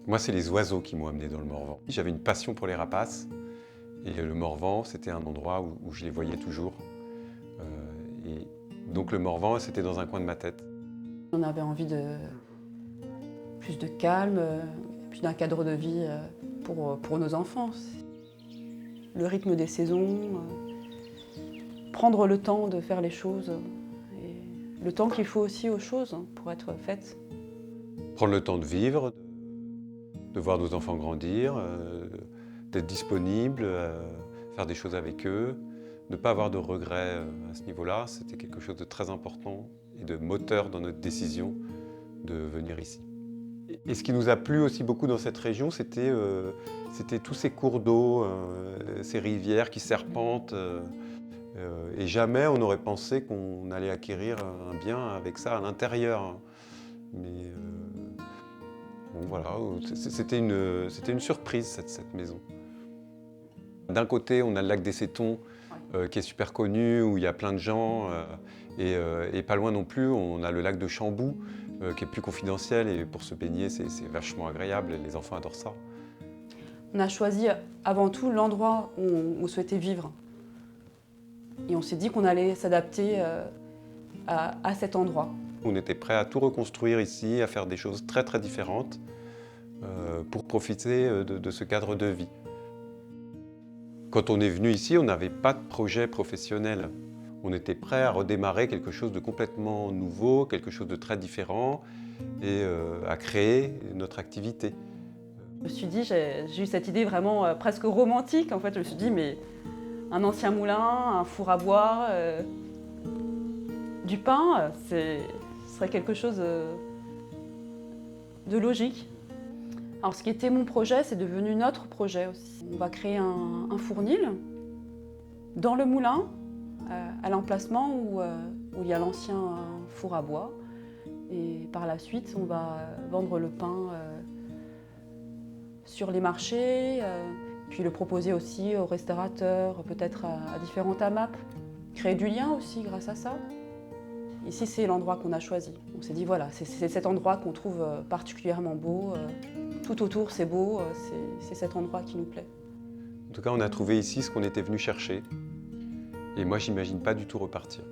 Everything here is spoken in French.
Moi, c'est les oiseaux qui m'ont amené dans le Morvan. J'avais une passion pour les rapaces et le Morvan, c'était un endroit où je les voyais toujours. Et donc le Morvan, c'était dans un coin de ma tête. On avait envie de plus de calme, puis d'un cadre de vie pour nos enfants. Le rythme des saisons, prendre le temps de faire les choses, et le temps qu'il faut aussi aux choses pour être faites. Prendre le temps de vivre, de voir nos enfants grandir, d'être disponible, faire des choses avec eux, ne pas avoir de regrets à ce niveau-là, c'était quelque chose de très important et de moteur dans notre décision de venir ici. Et ce qui nous a plu aussi beaucoup dans cette région, c'était tous ces cours d'eau, ces rivières qui serpentent. Et jamais on n'aurait pensé qu'on allait acquérir un bien avec ça à l'intérieur. Mais bon, voilà, c'était une surprise cette maison. D'un côté, on a le lac des Sétons qui est super connu, où il y a plein de gens. Et pas loin non plus, on a le lac de Chambou qui est plus confidentiel. Et pour se baigner, c'est vachement agréable. Et les enfants adorent ça. On a choisi avant tout l'endroit où on souhaitait vivre. Et on s'est dit qu'on allait s'adapter à cet endroit. On était prêt à tout reconstruire ici, à faire des choses très très différentes pour profiter de ce cadre de vie. Quand on est venu ici, on n'avait pas de projet professionnel. On était prêt à redémarrer quelque chose de complètement nouveau, quelque chose de très différent et à créer notre activité. Je me suis dit, j'ai eu cette idée vraiment presque romantique. En fait, je me suis dit, mais un ancien moulin, un four à bois, du pain, ce serait quelque chose de logique. Alors, ce qui était mon projet, c'est devenu notre projet aussi. On va créer un fournil dans le moulin, à l'emplacement où il y a l'ancien four à bois. Et par la suite, on va vendre le pain sur les marchés, puis le proposer aussi aux restaurateurs, peut-être à différentes AMAP. Créer du lien aussi grâce à ça. Ici, c'est l'endroit qu'on a choisi. On s'est dit, voilà, c'est cet endroit qu'on trouve particulièrement beau. Tout autour, c'est beau, c'est cet endroit qui nous plaît. En tout cas, on a trouvé ici ce qu'on était venu chercher. Et moi, j'imagine pas du tout repartir.